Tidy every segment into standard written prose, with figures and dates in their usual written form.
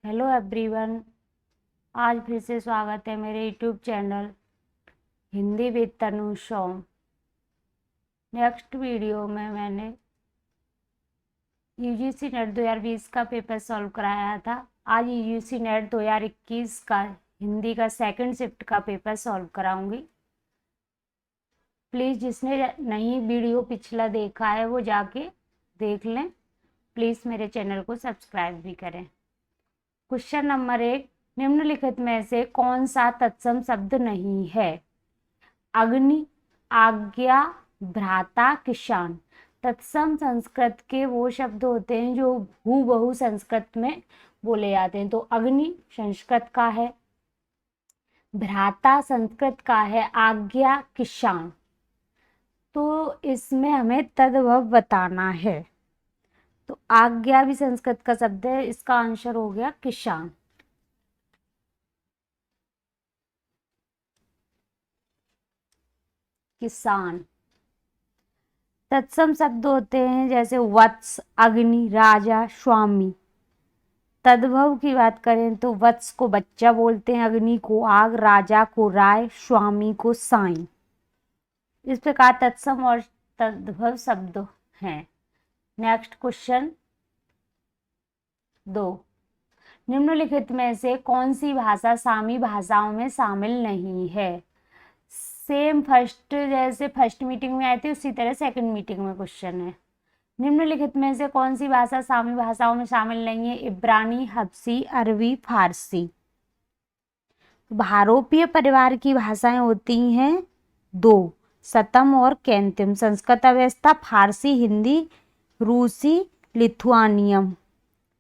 Hello everyone. आज फिर से स्वागत है मेरे YouTube channel Hindi with Tanu शॉम। Next video में मैंने यूजीसी नेट 2020 का पेपर सॉल्व कराया था। आज यूजीसी नेट 2021 का हिंदी का सेकंड शिफ्ट का पेपर सॉल्व कराऊंगी। प्लीज़ जिसने नहीं वीडियो पिछला देखा है वो जाके देख लें। प्लीज़ मेरे चैनल को सब्सक्राइब भी करें। क्वेश्चन नंबर 1, निम्नलिखित में से कौन सा तत्सम शब्द नहीं है? अग्नि, आज्ञा, भ्राता, किसान। तत्सम संस्कृत के वो शब्द होते हैं जो हूबहू संस्कृत में बोले जाते हैं। तो अग्नि संस्कृत का है, भ्राता संस्कृत का है, आज्ञा किसान। तो इसमें हमें तद्भव बताना है। तो आज्ञा भी संस्कृत का शब्द है, इसका आंसर हो गया किसान। किसान। तत्सम शब्द होते हैं जैसे वत्स, अग्नि, राजा, स्वामी। तद्भव की बात करें तो वत्स को बच्चा बोलते हैं, अग्नि को आग, राजा को राय, स्वामी को साईं। इस प्रकार तत्सम और तद्भव शब्द हैं। नेक्स्ट क्वेश्चन 2, निम्नलिखित में से कौन सी भाषा सामी भाषाओं में शामिल नहीं है? सेम फर्स्ट जैसे फर्स्ट मीटिंग में आए थे उसी तरह सेकंड मीटिंग में क्वेश्चन है। निम्नलिखित में से कौन सी भाषा सामी भाषाओं में शामिल नहीं है? इब्रानी, हबसी, अरबी, फारसी। भारोपीय परिवार की भाषाएं होती हैं 2, सतम और कैंतिम। संस्कृत अवस्था फारसी, हिंदी, रूसी, लिथुआनियम।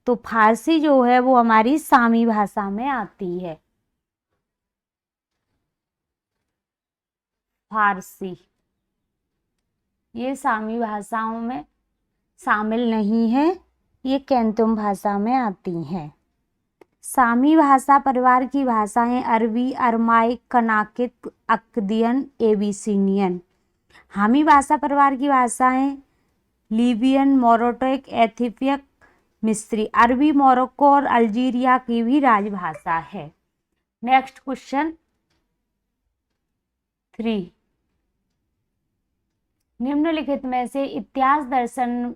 तो फारसी जो है वो हमारी सामी भाषा में आती है। फारसी ये सामी भाषाओं में शामिल नहीं है, ये कैंतुम भाषा में आती हैं। सामी भाषा परिवार की भाषाएं अरबी, अरमाइक, कनाकित, अक्दियन, एबिसिनियन। हामी भाषा परिवार की भाषाएं लीबियन, मोरोटोइक, एथियोपियक, मिस्री। अरबी मोरक्को और अल्जीरिया की भी राजभाषा है। नेक्स्ट क्वेश्चन 3, निम्नलिखित में से इतिहास दर्शन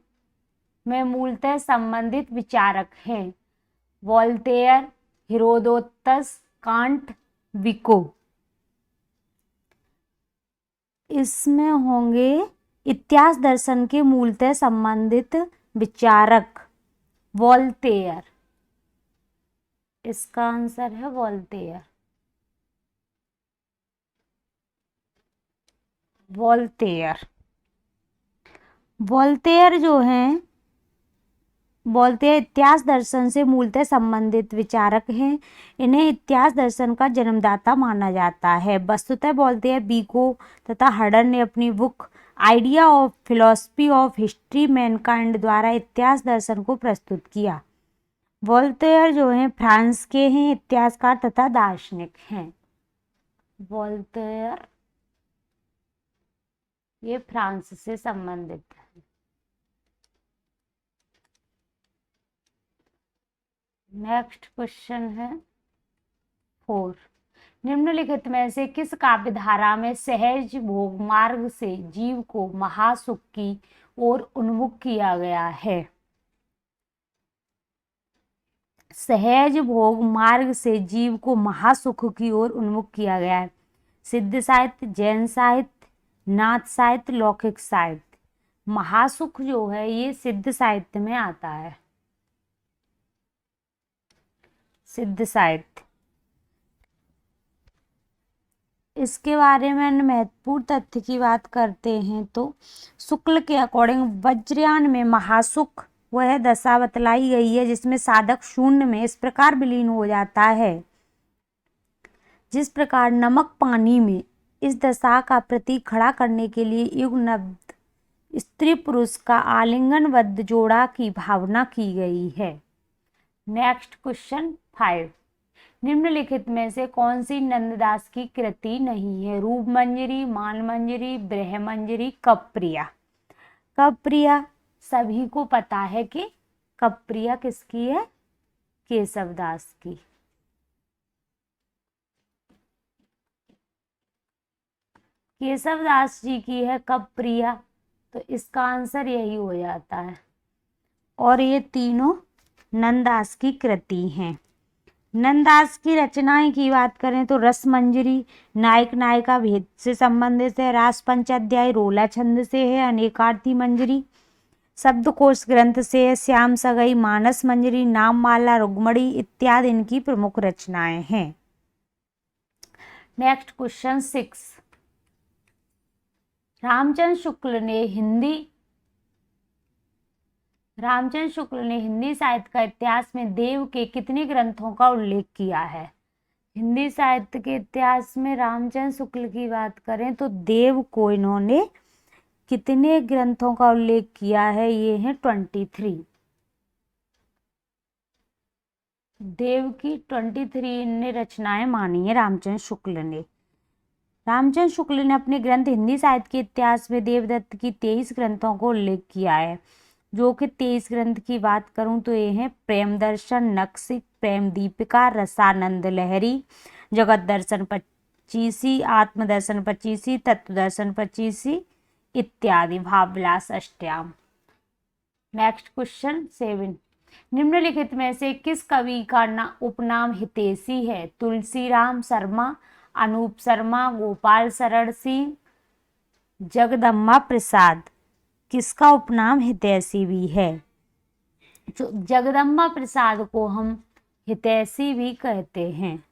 में मूलतः संबंधित विचारक हैं? Voltaire, Herodotus, Kant, Vico. इसमें होंगे इतिहास दर्शन के मूलतः संबंधित विचारक वोल्टेयर। इसका आंसर है वोल्टेयर। वोल्टेयर वोल्टेयर जो हैं वोल्टेयर इतिहास दर्शन से मूलतः संबंधित विचारक हैं। इन्हें इतिहास दर्शन का जन्मदाता माना जाता है। वस्तुतः वोल्टेयर, विको तथा हर्डन ने अपनी book idea of philosophy of history Mankind द्वारा इतिहास दर्शन को प्रस्तुत किया। वोल्टेयर जो हैं फ्रांस के हैं, इतिहासकार तथा दार्शनिक हैं। वोल्टेयर ये फ्रांस से संबंधित है। नेक्स्ट क्वेश्चन है 4, निम्नलिखित में से किस काव्य धारा में सहज भोग मार्ग से जीव को महासुख की ओर उन्मुख किया गया है? सहज भोग मार्ग से जीव को महासुख की ओर उन्मुख किया गया है। सिद्ध साहित्य, जैन साहित्य, नाथ साहित्य, लौकिक साहित्य। महासुख जो है ये सिद्ध साहित्य में आता है। सिद्ध साहित्य। इसके बारे में महत्वपूर्ण तथ्य की बात करते हैं तो शुक्ल के अकॉर्डिंग वज्रयान में महासुख वह दशा बतलाई गई है जिसमें साधक शून्य में इस प्रकार विलीन हो जाता है जिस प्रकार नमक पानी में। इस दशा का प्रतीक खड़ा करने के लिए युगनबद्ध स्त्री पुरुष का आलिंगनबद्ध जोड़ा की भावना की गई है। नेक्स्ट क्वेश्चन 5, निम्नलिखित में से कौन सी नंददास की कृति नहीं है? रूपमंजरी, मानमंजरी, बृहमंजरी, कप्रिया। कप्रिया सभी को पता है कि कप्रिया किसकी है? केशवदास की। केशवदास जी की है कप्रिया, तो इसका आंसर यही हो जाता है। और ये तीनों नंददास की कृति हैं। नंददास की रचनाएं की बात करें तो रस मंजरी नायक नायिका भेद से संबंधित है, रास पंचाध्याय रोला छंद से है, अनेकार्थी मंजरी शब्दकोश ग्रंथ से है, श्याम सगाई मानस मंजरी नाममाला रुग्मणी इत्यादि इनकी प्रमुख रचनाएं हैं। नेक्स्ट क्वेश्चन 6, रामचंद्र शुक्ल ने हिंदी साहित्य का इतिहास में देव के कितने ग्रंथों का उल्लेख किया है? हिंदी साहित्य के इतिहास में रामचंद्र शुक्ल की बात करें तो देव को इन्होंने कितने ग्रंथों का उल्लेख किया है? ये है 23। देव की 23 ने रचनाएं मानी है रामचंद्र शुक्ल ने। रामचंद्र शुक्ल ने अपने ग्रंथ हिंदी साहित्य के इतिहास में देवदत्त की 23 ग्रंथों को उल्लेख किया है, जो कि 23 ग्रंथ की बात करूं तो ये है प्रेम दर्शन, नक्सिक, प्रेम दीपिका, रसानंद लहरी, जगत दर्शन 25, आत्मदर्शन 25, तत्व दर्शन 25 इत्यादि, भावविलास अष्टयाम। नेक्स्ट क्वेश्चन 7, निम्नलिखित में से किस कवि का उपनाम हितैषी है? तुलसीराम शर्मा, अनूप शर्मा, गोपाल शरण सिंह, जगदम्बा प्रसाद। किसका उपनाम हितैषी भी है? तो जगदम्बा प्रसाद को हम हितैषी भी कहते हैं।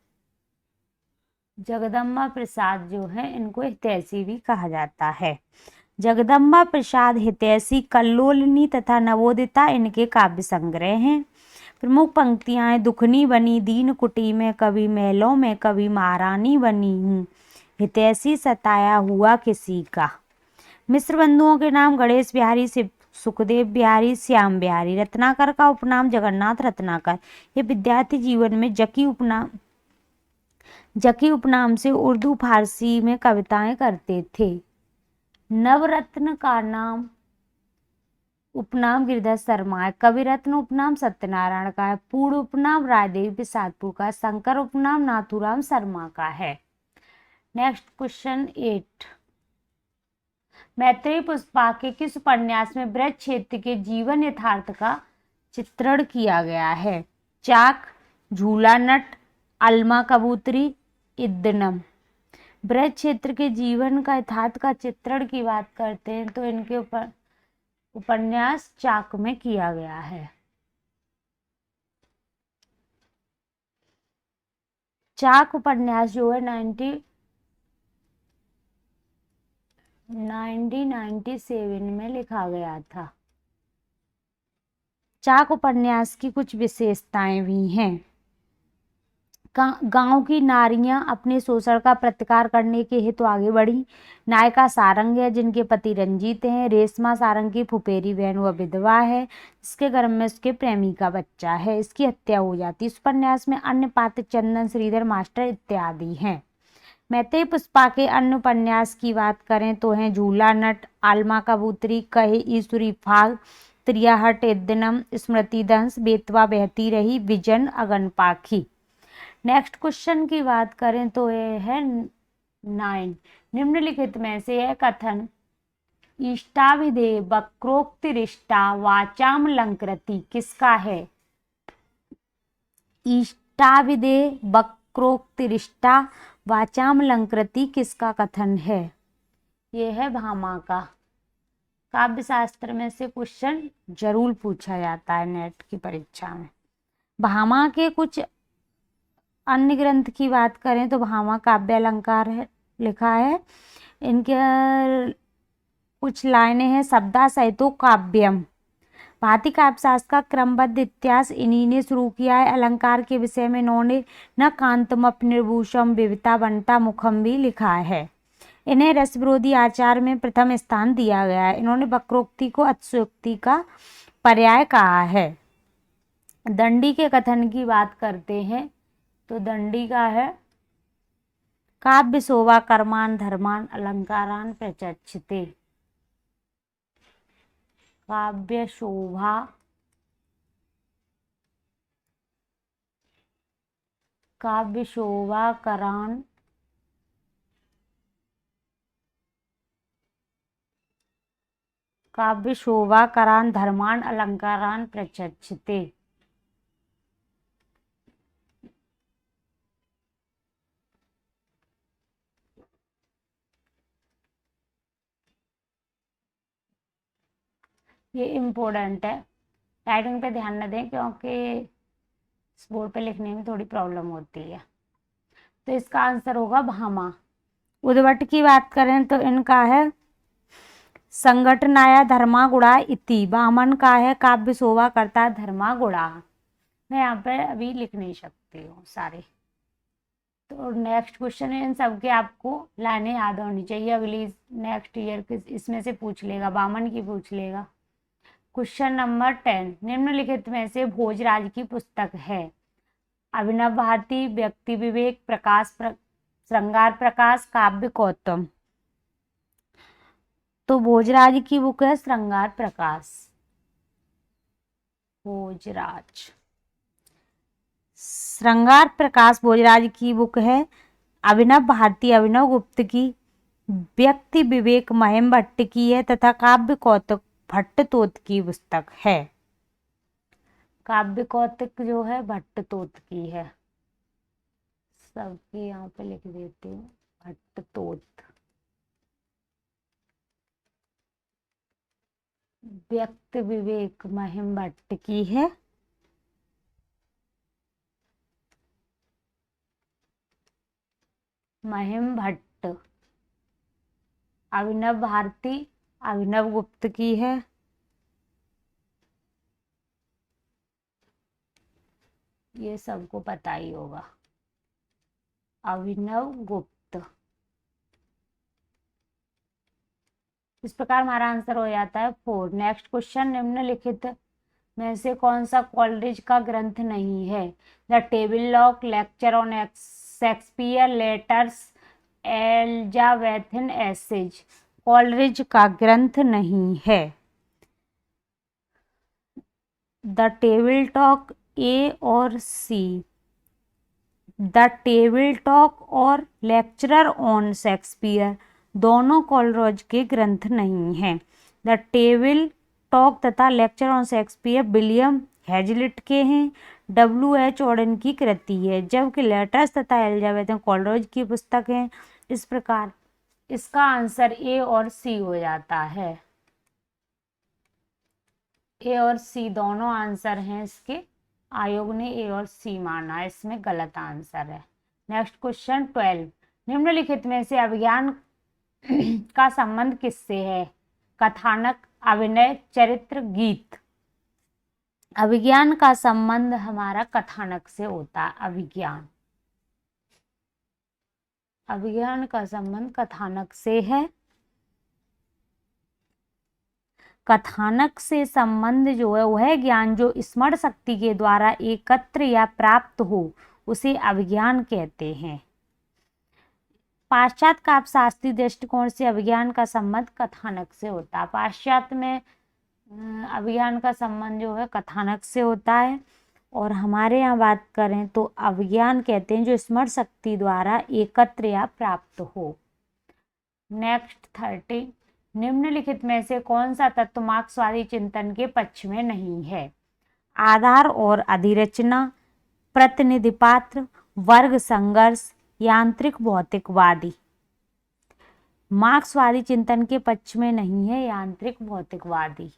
जगदम्बा प्रसाद जो है इनको हितैषी भी कहा जाता है। जगदम्बा प्रसाद हितैषी कल्लोलिनी तथा नवोदिता इनके काव्य संग्रह हैं। प्रमुख पंक्तियां हैं, दुखनी बनी दीन कुटी में, कभी महलों में कभी महारानी बनी हूँ, हितैषी सताया हुआ किसी का। मिश्र बंधुओं के नाम गणेश बिहारी, सुखदेव बिहारी, श्याम बिहारी। रत्नाकर का उपनाम जगन्नाथ रत्नाकर। ये विद्यार्थी जीवन में जकी उपनाम से उर्दू फारसी में कविताएं करते थे। नवरत्न का उपनाम गिरिधर शर्मा है। कविरत्न उपनाम सत्यनारायण का है। पूर्ण उपनाम रायदेवी प्रसादपुर का। शंकर उपनाम नाथूराम शर्मा का है। नेक्स्ट क्वेश्चन 8, मैत्रेयी पुष्पा के किस उपन्यास में ब्रज क्षेत्र के जीवन यथार्थ का चित्रण किया गया है? चाक, झूला नट, अलमा कबूतरी, इद्दनम। ब्रज क्षेत्र के जीवन का यथार्थ का चित्रण की बात करते हैं तो इनके ऊपर उपन्यास चाक में किया गया है। चाक उपन्यास जो है 1997 में लिखा गया था। चाक उपन्यास की कुछ विशेषताएं भी हैं। गांव की नारियां अपने शोषण का प्रतिकार करने के हेतु आगे बढ़ी। नायिका सारंग है जिनके पति रंजीत हैं। रेशमा सारंग की फुफेरी बहन व विधवा है, इसके गर्भ में उसके प्रेमी का बच्चा है, इसकी हत्या हो जाती। इस उपन्यास में अन्य पात्र चंदन, श्रीधर मास्टर इत्यादि हैं। मैत्रेयी पुष्पा के अन्य उपन्यास की बात करें तो हैं झूला नट, आलमा कबूतरी, कहे ईश्वरी फाग, त्रियाहट इद्दनम, स्मृति दंश, बेतवा बहती रही, विजन अगन पाखी। नेक्स्ट क्वेश्चन की बात करें तो ये है 9, निम्नलिखित में से यह कथन इष्टाभिधेय वक्रोक्तिरिष्टा वाचाम लंकृति किसका है? इष्टाभिधेय वक्रोक्तिरिष्टा वाचाम लंकृति किसका कथन है? ये है भामा का। काव्य शास्त्र में से क्वेश्चन जरूर पूछा जाता है नेट की परीक्षा में। भामा के कुछ अन्य ग्रंथ की बात करें तो भामा काव्य अलंकार है लिखा है। इनके कुछ लाइनें हैं, शब्दा सहितो काव्यम। भारतीय काव्य शास्त्र का क्रमबद्ध इतिहास इन्हीं ने शुरू किया है। अलंकार के विषय में इन्होंने न कांतमप निर्भूषम विविता बनता मुखम भी लिखा है। इन्हें रस विरोधी आचार में प्रथम स्थान दिया गया है। इन्होंने वक्रोक्ति को अतिशयोक्ति का पर्याय कहा है। दंडी के कथन की बात करते हैं तो दंडी का है काव्य शोभा कर्मान धर्मान अलंकारान प्रचक्षते। काव्य शोभा काव्य शोभा करान काव्य शोभा करान धर्मान अलंकारान प्रचक्षते। ये इम्पोर्टेंट है, राइटिंग पे ध्यान न दें क्योंकि इस बोर्ड पे लिखने में थोड़ी प्रॉब्लम होती है। तो इसका आंसर होगा भामा। उद्भट की बात करें तो इनका है संघटनाया धर्मा गुणा इति। वामन का है काव्य शोभा करता धर्मा गुणा। मैं यहाँ पे अभी लिख नहीं सकती हूँ सारे। तो नेक्स्ट क्वेश्चन है, इन सबके आपको लाइनें याद होनी चाहिए। अगली नेक्स्ट ईयर के इसमें से पूछ लेगा, वामन की पूछ लेगा। क्वेश्चन नंबर 10, निम्नलिखित में से भोजराज की पुस्तक है। अभिनव भारती, व्यक्ति विवेक, प्रकाश श्रृंगार प्रकाश, काव्य कौतुम। तो भोजराज की बुक है श्रृंगार प्रकाश। भोजराज श्रृंगार प्रकाश भोजराज की बुक है। अभिनव भारती अभिनव गुप्त की, व्यक्ति विवेक महिम भट्ट की है तथा काव्य कौतुक भट्टतोत की पुस्तक है। काव्य कौतुक जो है भट्टतोत की है। सबके यहाँ पे लिख देती हूँ भट्टतोत। व्यक्ति विवेक महिम भट्ट की है। महिम भट्ट। अभिनव भारती अभिनव गुप्त की है। ये सबको पता ही होगा, अभिनव गुप्त। इस प्रकार हमारा आंसर हो जाता है 4। नेक्स्ट क्वेश्चन, निम्नलिखित में से कौन सा कॉलरिज का ग्रंथ नहीं है। The table talk, lecture on Shakespeare, letters, Elizabethan essays. Coleridge का ग्रंथ नहीं है। द टेबल टॉक ए और सी। द टेबल टॉक और लेक्चरर ऑन शेक्सपियर दोनों कॉलरिज के ग्रंथ नहीं हैं। द टेबल टॉक तथा lecture on Shakespeare William Hazlitt के हैं। W.H. ऑडेन की कृति है, जबकि लेटर्स तथा एलिजाबेथ कॉलरिज की पुस्तक है। इस प्रकार इसका आंसर ए और सी हो जाता है। ए और सी दोनों आंसर हैं इसके। आयोग ने ए और सी माना, इसमें गलत आंसर है। नेक्स्ट क्वेश्चन 12, निम्नलिखित में से अभिज्ञान का संबंध किससे है। कथानक, अभिनय, चरित्र, गीत। अभिज्ञान का संबंध हमारा कथानक से होता है। अभिज्ञान का संबंध कथानक से है। कथानक से संबंध जो है वह ज्ञान जो स्मरण शक्ति के द्वारा एकत्र या प्राप्त हो उसे अभिज्ञान कहते हैं। पाश्चात्य काव्य शास्त्रीय दृष्टिकोण से अभिज्ञान का संबंध कथानक से होता है। पाश्चात्य में अभिज्ञान का संबंध जो है कथानक से होता है, और हमारे यहाँ बात करें तो अभिज्ञान कहते हैं जो स्मरण शक्ति द्वारा एकत्र या प्राप्त हो। नेक्स्ट 30, निम्नलिखित में से कौन सा तत्व मार्क्सवादी चिंतन के पक्ष में नहीं है। आधार और अधिरचना, प्रतिनिधि पात्र, वर्ग संघर्ष, यांत्रिक भौतिकवादी। मार्क्सवादी चिंतन के पक्ष में नहीं है यांत्रिक भौतिकवादी।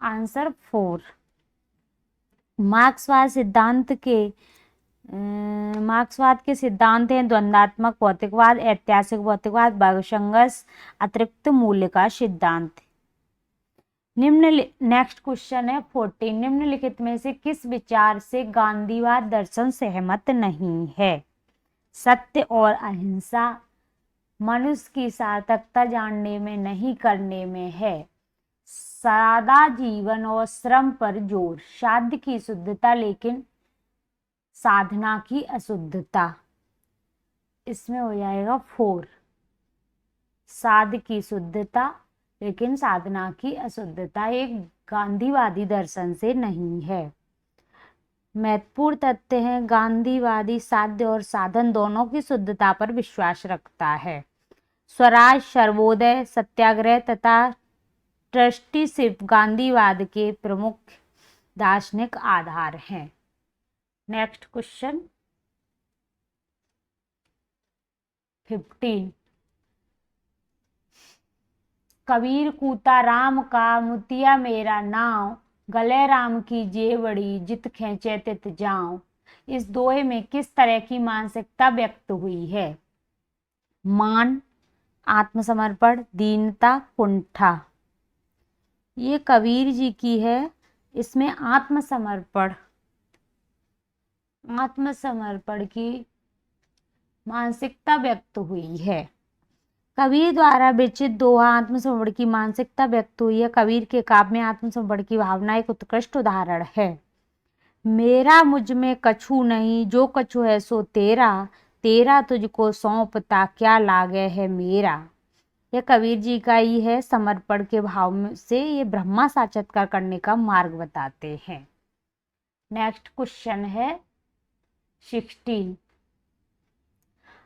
आंसर 4। मार्क्सवाद के सिद्धांत हैं द्वंद्वात्मक भौतिकवाद, ऐतिहासिक भौतिकवाद, वर्ग संघर्ष, अतिरिक्त मूल्य का सिद्धांत। नेक्स्ट क्वेश्चन है 14, निम्नलिखित में से किस विचार से गांधीवाद दर्शन सहमत नहीं है। सत्य और अहिंसा, मनुष्य की सार्थकता जानने में नहीं करने में है, सादा जीवन और श्रम पर जोर, साध्य की शुद्धता लेकिन साधना की अशुद्धता। इसमें हो जाएगा 4, साध्य की शुद्धता लेकिन साधना की अशुद्धता एक गांधीवादी दर्शन से नहीं है। महत्वपूर्ण तथ्य हैं, गांधीवादी साध्य और साधन दोनों की शुद्धता पर विश्वास रखता है। स्वराज, सर्वोदय, सत्याग्रह तथा ट्रस्टीशिप गांधीवाद के प्रमुख दार्शनिक आधार हैं। Next question 15। कबीर कूता राम का मुतिया मेरा नाव, गले राम की जेवड़ी जित खेचे तित जाऊं। इस दोहे में किस तरह की मानसिकता व्यक्त हुई है? मान, आत्मसमर्पण, दीनता, कुंठा। ये कबीर जी की है। इसमें आत्मसमर्पण की मानसिकता व्यक्त हुई है। कबीर द्वारा विरचित दोहा आत्मसमर्पण की मानसिकता व्यक्त हुई है। कबीर के काव्य में आत्मसमर्पण की भावना एक उत्कृष्ट उदाहरण है। मेरा मुझ में कछु नहीं, जो कछु है सो तेरा, तेरा तुझको सौंपता क्या लागे है मेरा। यह कबीर जी का ही है। समर्पण के भाव से ये ब्रह्मा साक्षात्कार करने का मार्ग बताते हैं। नेक्स्ट क्वेश्चन है 16।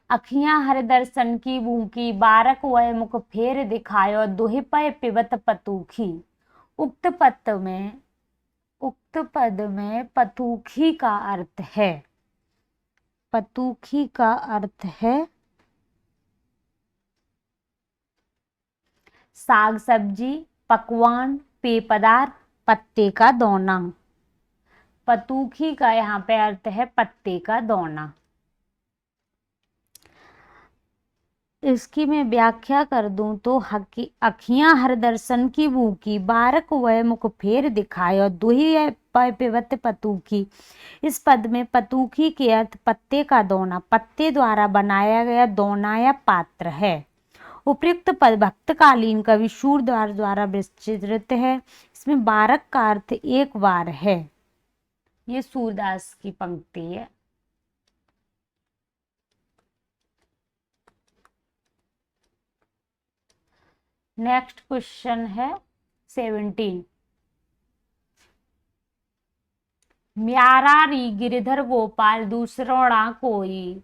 अखियां हर दर्शन की भूखी, बारक वह मुख फेर दिखायो, दुहि पय पिबत पतूखी। उक्त पद में पतूखी का अर्थ है, साग सब्जी, पकवान, पेय पदार्थ, पत्ते का दोना। पतूखी का यहाँ पे अर्थ है पत्ते का दोना। इसकी मैं व्याख्या कर दूं तो अखियां हर दर्शन की भूखी, बारक वह मुख फेर दिखायो, दुहि पय पिबत पतूखी। इस पद में पतूखी के अर्थ पत्ते का दोना, पत्ते द्वारा बनाया गया दोना या पात्र है। उपयुक्त पद भक्तकालीन कवि शूरदास द्वारा विस्तृत है। इसमें बारक का अर्थ एक बार है। ये सूरदास की पंक्ति है। नेक्स्ट क्वेश्चन है 17। म्यारा री गिरधर गोपाल दूसरोड़ा कोई,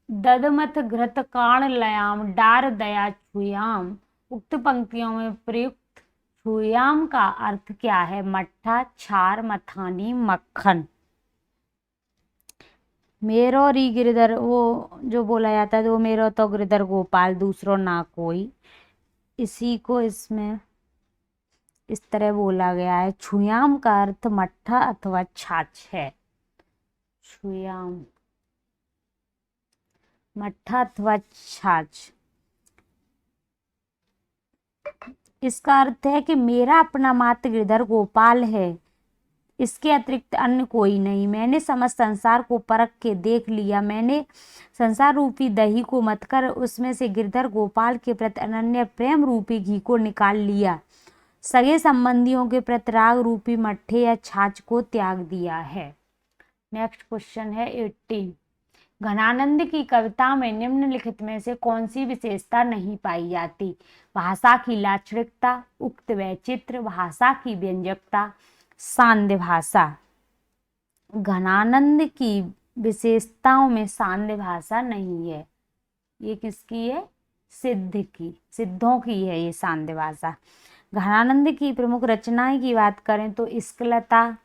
ददमथ घृत काण लयाम, डार दया छुयाम। उक्त पंक्तियों में प्रयुक्त छुयाम का अर्थ क्या है? मट्ठा, छार, मथानी, मक्खन। मेरो री गिरधर, वो जो बोला जाता है वो मेरो तो गिरधर गोपाल दूसरो ना कोई, इसी को इसमें इस तरह बोला गया है। छुयाम का अर्थ मट्ठा अथवा छाछ है। छुयाम, मट्ठा अथवा छाछ। इसका अर्थ है कि मेरा अपना मात्र गिरधर गोपाल है, इसके अतिरिक्त अन्य कोई नहीं। मैंने समस्त संसार को परख के देख लिया। मैंने संसार रूपी दही को मतकर उसमें से गिरधर गोपाल के प्रति अनन्य प्रेम रूपी घी को निकाल लिया। सगे संबंधियों के प्रति राग रूपी मट्ठे या छाछ को त्याग दिया है। नेक्स्ट क्वेश्चन है 18। घनानंद की कविता में निम्नलिखित में से कौन सी विशेषता नहीं पाई जाती? भाषा की लाक्षणिकता, उक्त वैचित्र, भाषा की व्यंजकता, सांध्य भाषा। घनानंद की विशेषताओं में सांध्य भाषा नहीं है। ये किसकी है? सिद्धों की है ये सांध्य भाषा। घनानंद की प्रमुख रचनाएं की बात करें तो इस्कलता,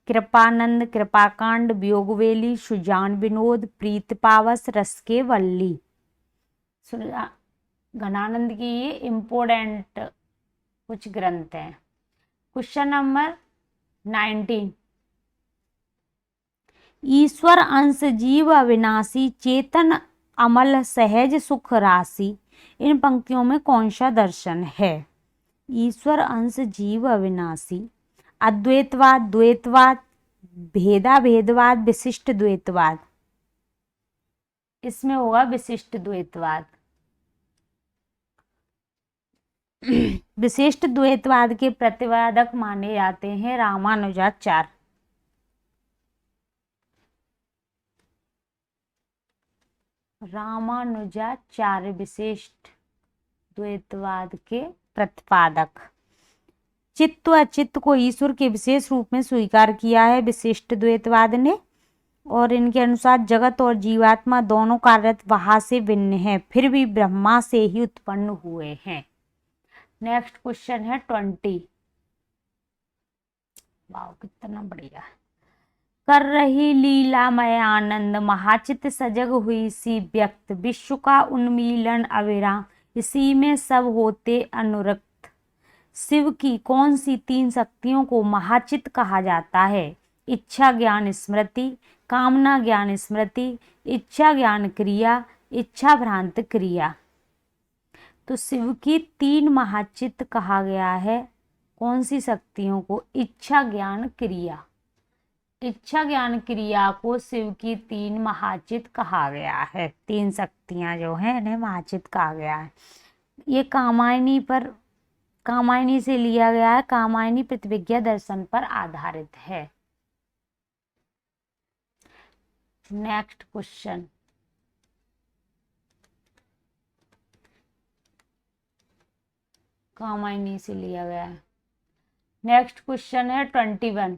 कृपानंद, कृपाकांड, वियोगवेली, सुजान विनोद, प्रीत पावस, रसके वल्ली। घनानंद की ये इम्पोर्टेंट कुछ ग्रंथ हैं। Question number 19। ईश्वर अंश जीव अविनाशी, चेतन अमल सहज सुख राशि। इन पंक्तियों में कौन सा दर्शन है? ईश्वर अंश जीव अविनाशी, अद्वैतवाद, द्वैतवाद, भेदाभेदवाद, विशिष्ट द्वैतवाद। इसमें होगा विशिष्ट द्वैतवाद। विशिष्ट द्वैतवाद के प्रतिपादक माने जाते हैं रामानुजाचार्य। रामानुजाचार्य विशिष्ट द्वैतवाद के प्रतिपादक। चित्त व अचित्त को ईश्वर के विशेष रूप में स्वीकार किया है विशिष्ट द्वैतवाद ने, और इनके अनुसार जगत और जीवात्मा दोनों कार्यरत वहां से भिन्न है, फिर भी ब्रह्मा से ही उत्पन्न हुए हैं। नेक्स्ट क्वेश्चन है 20। वाह कितना बढ़िया। कर रही लीलामय आनंद महाचित सजग हुई सी व्यक्त, विश्व का उन्मीलन अविराम इसी में सब होते अनुरक्त। शिव की कौन सी 3 शक्तियों को महाचित कहा जाता है? इच्छा ज्ञान स्मृति, कामना ज्ञान स्मृति, इच्छा ज्ञान क्रिया, इच्छा भ्रांत क्रिया। तो शिव की 3 महाचित कहा गया है कौन सी शक्तियों को? इच्छा ज्ञान क्रिया। इच्छा ज्ञान क्रिया को शिव की 3 महाचित कहा गया है। 3 शक्तियां जो हैं इन्हें महाचित कहा गया है। ये कामायनी से लिया गया है, कामायनी प्रतिविज्ञा दर्शन पर आधारित है। नेक्स्ट क्वेश्चन, कामायनी से लिया गया है। नेक्स्ट क्वेश्चन है 21।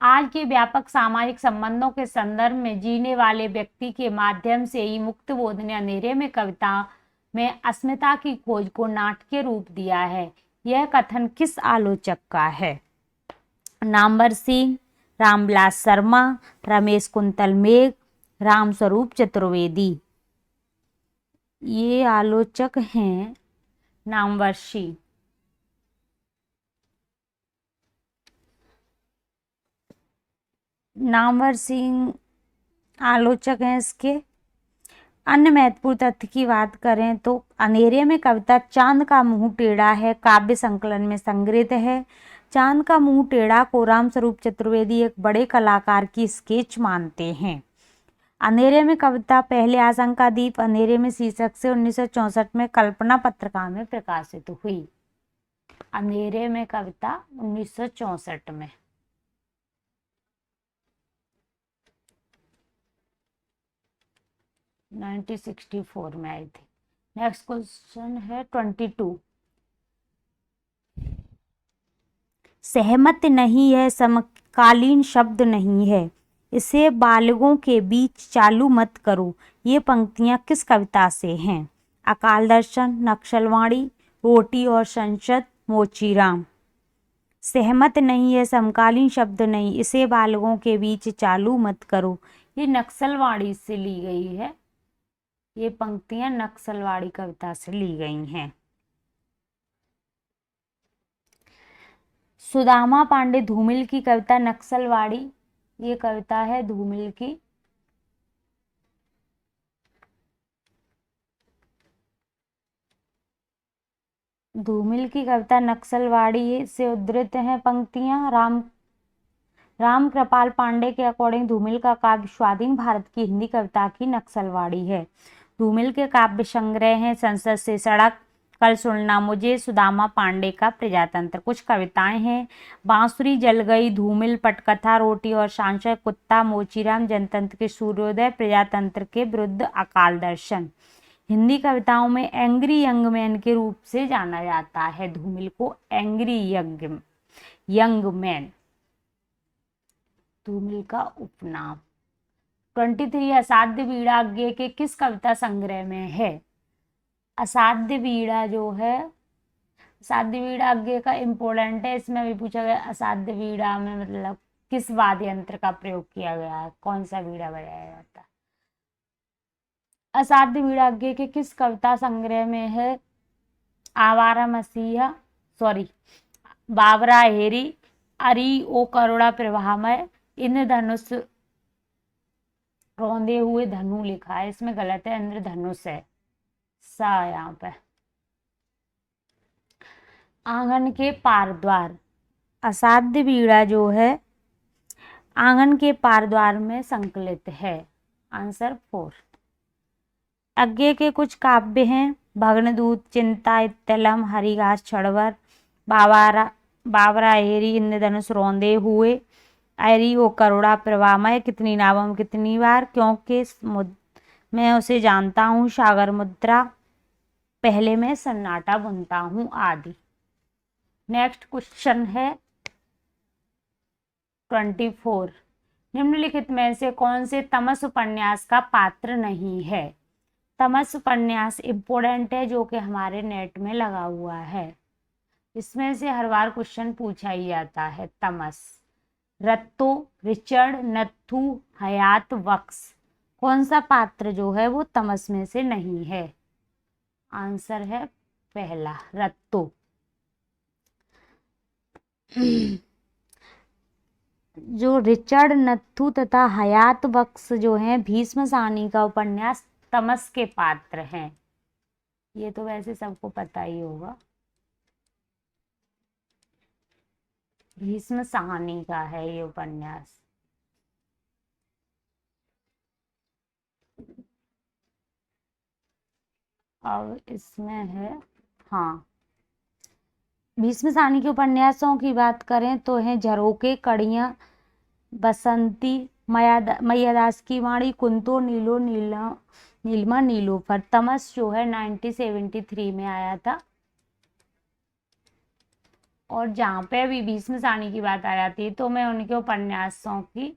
आज के व्यापक सामाजिक संबंधों के संदर्भ में जीने वाले व्यक्ति के माध्यम से ही मुक्त बोध ने अंधेरे में कविता में अस्मिता की खोज को नाटकीय रूप दिया है। यह कथन किस आलोचक का है? नामवर सिंह, रामविलास शर्मा, रमेश कुंतल मेघ, रामस्वरूप चतुर्वेदी। ये आलोचक हैं नामवर सिंह। नामवर सिंह आलोचक हैं इसके। अन्य महत्वपूर्ण तथ्य की बात करें तो अंधेरे में कविता चांद का मुंह टेढ़ा है काव्य संकलन में संग्रहित है। चांद का मुंह टेढ़ा को रामस्वरूप चतुर्वेदी एक बड़े कलाकार की स्केच मानते हैं। अंधेरे में कविता पहले आशंका दीप अंधेरे में शीर्षक से 1964 में कल्पना पत्रिका में प्रकाशित हुई। अंधेरे में कविता 1964 में। में 1964 में आई थी। नेक्स्ट क्वेश्चन है 22। सहमत नहीं है समकालीन शब्द नहीं है, इसे बालगों के बीच चालू मत करो। ये पंक्तियां किस कविता से हैं? अकाल दर्शन, नक्सलवाड़ी, रोटी और संसद, मोचीराम। सहमत नहीं है समकालीन शब्द नहीं, इसे बालगों के बीच चालू मत करो, ये नक्सलवाड़ी से ली गई है। ये पंक्तियां नक्सलवाड़ी कविता से ली गई हैं। सुदामा पांडे धूमिल की कविता नक्सलवाड़ी, ये कविता है धूमिल की। धूमिल की कविता नक्सलवाड़ी से उद्धृत हैं पंक्तियां। राम कृपाल पांडे के अकॉर्डिंग धूमिल का काव्य स्वाधीन भारत की हिंदी कविता की नक्सलवाड़ी है। धूमिल के काव्य संग्रह हैं संसद से सड़क, कल सुनना मुझे, सुदामा पांडे का प्रजातंत्र। कुछ कविताएं हैं बांसुरी जल गई, धूमिल, पटकथा, रोटी और सांसद, कुत्ता, मोचीराम, जनतंत्र के सूर्योदय, प्रजातंत्र के विरुद्ध, अकाल दर्शन। हिंदी कविताओं में एंग्री यंग मैन के रूप से जाना जाता है धूमिल को। एंग्री यंग मैन धूमिल का उपनाम। 23 असाध्य बीड़ा अज्ञे के किस कविता संग्रह में है? असाध्य बीड़ा जो है, असाध्य बीड़ा अज्ञे का इम्पोर्टेंट है। इसमें भी पूछा गया असाध्य बीड़ा में मतलब किस वाद्य यंत्र का प्रयोग किया गया है, कौन सा बीड़ा बजाया जाता है। असाध्य बीड़ा अज्ञे के किस कविता संग्रह में है? आवारा मसीहा, बाबरा हेरी, अरी ओ करुणा प्रवाहमय, इंद्रधनुष रौंदे हुए धनु लिखा है। इसमें गलत है, इंद्रधनुष है सा यहाँ पे। आंगन के पार द्वार, असाध्य बीड़ा जो है आंगन के पार द्वार में संकलित है। आंसर 4। अज्ञे के कुछ काव्य हैं भग्नदूत, चिंता, इत्तलम, हरिघास, छड़वर, बाबरा हेरी, इंद्रधनुष रौंदे हुए, ऐरी ओ करुणा प्रवाहमय, कितनी नावम कितनी बार, क्योंकि मैं उसे जानता हूँ, सागर मुद्रा, पहले मैं सन्नाटा बुनता हूँ आदि। नेक्स्ट क्वेश्चन है 24। निम्नलिखित में से कौन से तमस उपन्यास का पात्र नहीं है? तमस उपन्यास इम्पोर्टेंट है, जो कि हमारे नेट में लगा हुआ है। इसमें से हर बार क्वेश्चन पूछा ही जाता है। तमस, रत्तो, रिचर्ड, नत्थू, हयात, वक्स, कौन सा पात्र जो है वो तमस में से नहीं है? आंसर है पहला, रत्तो। जो रिचर्ड, नत्थू तथा हयात वक्स जो है भीष्म सानी का उपन्यास तमस के पात्र हैं। ये तो वैसे सबको पता ही होगा, भीष्म साहनी का है ये उपन्यास। अब इसमें है, हाँ, भीष्म साहनी के उपन्यासों की बात करें तो है झरोखे, कड़ियां, बसंती, मैयादास की वाणी, कुंतो, नीलो, नीलमा, नीलोफर। तमस जो है 1973 में आया था। और जहाँ पे अभी भीष्म साहनी की बात आ जाती है तो मैं उनके उपन्यासों की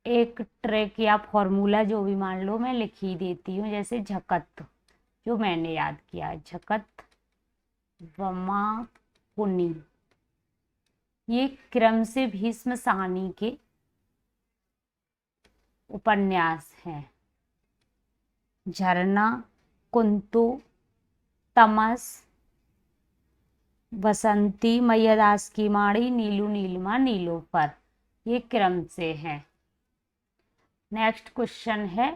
एक ट्रैक या फॉर्मूला जो भी मान लो मैं लिख ही देती हूँ। जैसे झकत, जो मैंने याद किया, झकत, वमा, पुनी, ये क्रम से भीष्म साहनी के उपन्यास हैं। झरना, कुंतो, तमस, बसंती, मैयादास की माड़ी, नीलू, नीलमा, नीलोफर, ये क्रम से है। नेक्स्ट क्वेश्चन है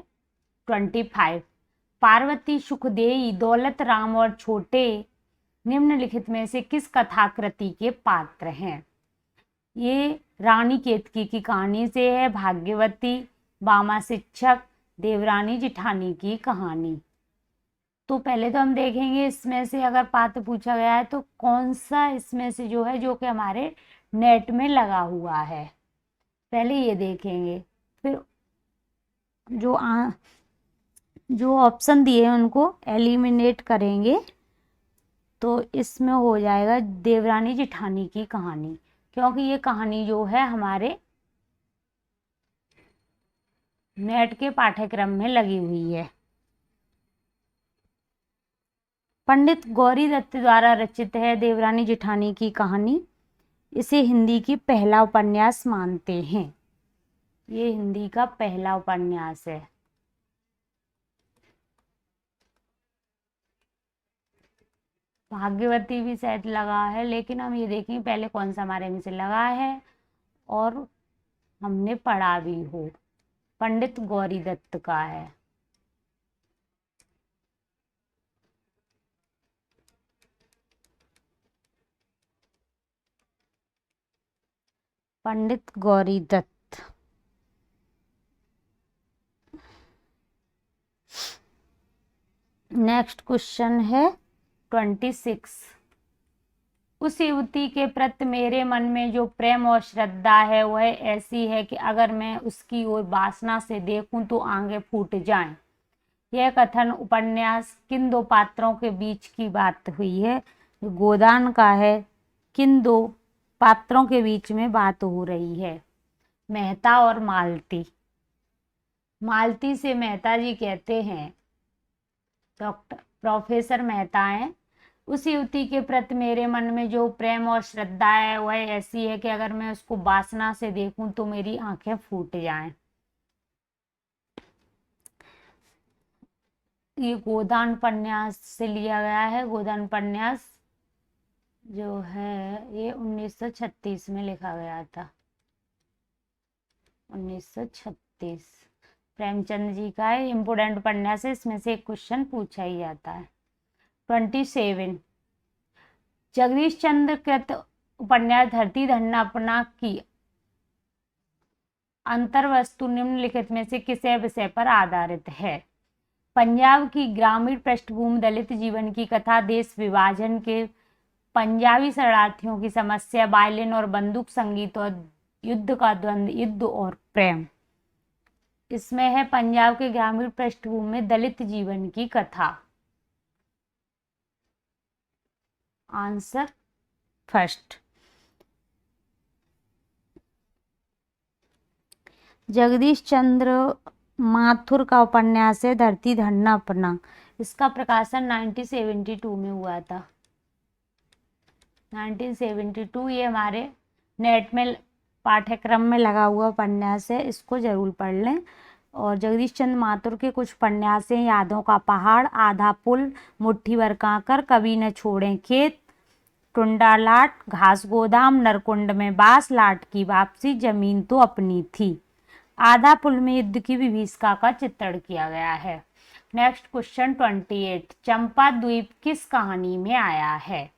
25। पार्वती, सुखदेई, दौलत राम और छोटे निम्नलिखित में से किस कथाकृति के पात्र हैं? ये रानी केतकी की कहानी से है, भाग्यवती, बामा शिक्षक, देवरानी जिठानी की कहानी। तो पहले तो हम देखेंगे इसमें से अगर पात्र पूछा गया है तो कौन सा इसमें से जो है जो कि हमारे नेट में लगा हुआ है, पहले ये देखेंगे। फिर जो ऑप्शन दिए हैं उनको एलिमिनेट करेंगे। तो इसमें हो जाएगा देवरानी जिठानी की कहानी, क्योंकि ये कहानी जो है हमारे नेट के पाठ्यक्रम में लगी हुई है। पंडित गौरी दत्त द्वारा रचित है देवरानी जिठानी की कहानी। इसे हिंदी की पहला उपन्यास मानते हैं। ये हिंदी का पहला उपन्यास है। भाग्यवती भी शायद लगा है, लेकिन हम ये देखेंगे पहले कौन सा हमारे में से लगा है और हमने पढ़ा भी हो। पंडित गौरी दत्त का है। पंडित गौरी दत्त। नेक्स्ट क्वेश्चन है 26। उस युवती के प्रति मेरे मन में जो प्रेम और श्रद्धा है वह ऐसी है कि अगर मैं उसकी ओर वासना से देखूं तो आंखें फूट जाएं। यह कथन उपन्यास किन दो पात्रों के बीच की बात हुई है? गोदान का है। किन दो पात्रों के बीच में बात हो रही है? मेहता और मालती। मालती से मेहता जी कहते हैं, डॉक्टर प्रोफेसर मेहता हैं, उस युवती के प्रति मेरे मन में जो प्रेम और श्रद्धा है वह ऐसी है कि अगर मैं उसको वासना से देखूं तो मेरी आंखें फूट जाएं। ये गोदान उपन्यास से लिया गया है। गोदान उपन्यास जो है ये 1936 में लिखा गया था। 1936 प्रेमचंद जी का है। इम्पोर्टेंट उपन्यास है, इसमें से एक क्वेश्चन पूछा ही जाता है। 27। जगदीश चंद्र कृत उपन्यास धरती धन्नापना की अंतर्वस्तु निम्नलिखित में से किस विषय पर आधारित है? पंजाब की ग्रामीण पृष्ठभूमि, दलित जीवन की कथा, देश विभाजन के पंजाबी शरणार्थियों की समस्या, वायलिन और बंदूक संगीत और युद्ध का द्वंद्व, युद्ध और प्रेम। इसमें है पंजाब के ग्रामीण पृष्ठभूमि में दलित जीवन की कथा। Answer first. जगदीश चंद्र माथुर का उपन्यास है धरती धरना अपना। इसका प्रकाशन 1972 में हुआ था। 1972 ये हमारे नेट में पाठ्यक्रम में लगा हुआ उपन्यास है, इसको जरूर पढ़ लें। और जगदीश चंद्र माथुर के कुछ उपन्यास हैं, यादों का पहाड़, आधा पुल, मुट्ठी भर कांकर, कभी न छोड़ें खेत, टुंडा लाट, घास गोदाम, नरकुंड में बास, लाट की वापसी, जमीन तो अपनी थी। आधा पुल में युद्ध की विभीषिका का चित्रण किया गया है। नेक्स्ट क्वेश्चन 28, चंपा द्वीप किस कहानी में आया है?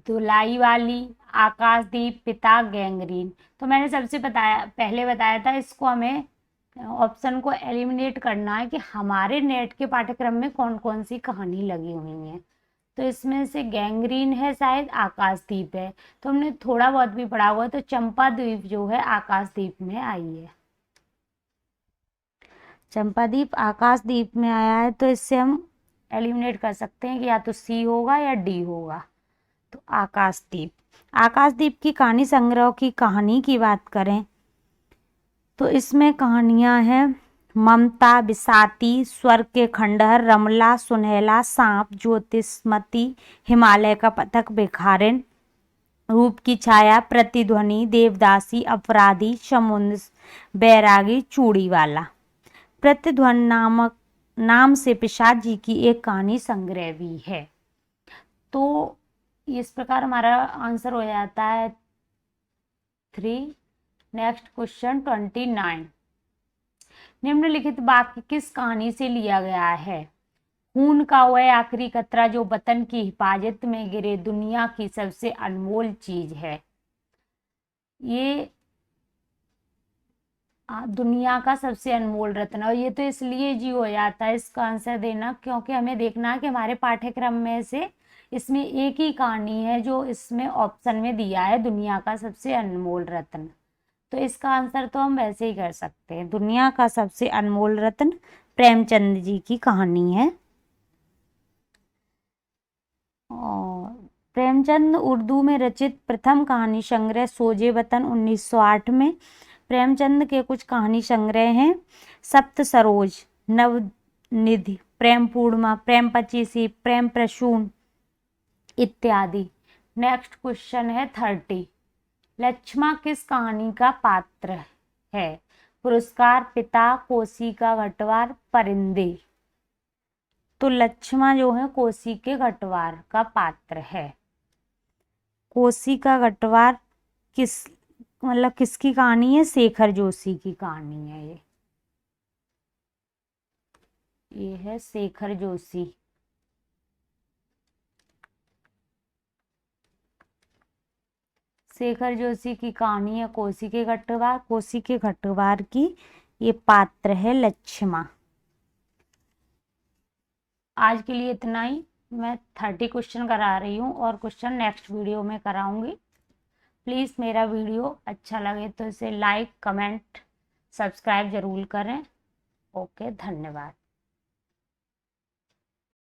धुलाई वाली, आकाशदीप, पिता, गैंग्रीन। तो मैंने सबसे पहले बताया था, इसको हमें ऑप्शन को एलिमिनेट करना है कि हमारे नेट के पाठ्यक्रम में कौन कौन सी कहानी लगी हुई है। तो इसमें से गैंग्रीन है, शायद आकाशदीप है। तो हमने थोड़ा बहुत भी पढ़ा हुआ है, तो चंपा द्वीप जो है आकाशदीप में आई है। चंपाद्वीप आकाशदीप में आया है, तो इससे हम एलिमिनेट कर सकते हैं कि या तो सी होगा या डी होगा। तो आकाशदीप। आकाशदीप की कहानी संग्रह की कहानी की बात करें तो इसमें कहानियां हैं ममता, बिसाती, स्वर्ग के खंडहर, रमला, सुनहला, सांप, ज्योतिषमती, हिमालय का पथक, भिखारिन, रूप की छाया, प्रतिध्वनि, देवदासी, अपराधी, समुद्र, बैरागी, चूड़ी वाला। प्रतिध्वनि नामक नाम से पिशाच जी की एक कहानी संग्रह भी है। तो इस प्रकार हमारा आंसर हो जाता है 3। नेक्स्ट क्वेश्चन 29, निम्नलिखित वाक्य किस कहानी से लिया गया है? खून का वह आखिरी कतरा जो वतन की हिफाजत में गिरे, दुनिया की सबसे अनमोल चीज है। ये दुनिया का सबसे अनमोल रत्न, और ये तो इसलिए जी हो जाता है इसका आंसर देना, क्योंकि हमें देखना है कि हमारे पाठ्यक्रम में से इसमें एक ही कहानी है जो इसमें ऑप्शन में दिया है, दुनिया का सबसे अनमोल रत्न। तो इसका आंसर तो हम वैसे ही कर सकते हैं, दुनिया का सबसे अनमोल रत्न प्रेमचंद जी की कहानी है। और प्रेमचंद उर्दू में रचित प्रथम कहानी संग्रह सोजे वतन 1908 में। प्रेमचंद के कुछ कहानी संग्रह हैं सप्त सरोज, नवनिधि, प्रेम पूर्णिमा, प्रेम पचीसी, प्रेम प्रसून इत्यादि। नेक्स्ट क्वेश्चन है 30, लक्ष्मा किस कहानी का पात्र है? पुरस्कार, पिता, कोसी का घटवार, परिंदे। तो लक्ष्मा जो है कोसी के घटवार का पात्र है। कोसी का घटवार किस मतलब किसकी कहानी है? शेखर जोशी की कहानी है ये है शेखर जोशी। शेखर जोशी की कहानी है कोसी के घटवार। कोसी के घटवार की ये पात्र है लक्ष्मा। आज के लिए इतना ही। मैं 30 क्वेश्चन करा रही हूँ और क्वेश्चन नेक्स्ट वीडियो में कराऊंगी। प्लीज़ मेरा वीडियो अच्छा लगे तो इसे लाइक, कमेंट, सब्सक्राइब जरूर करें। ओके, धन्यवाद।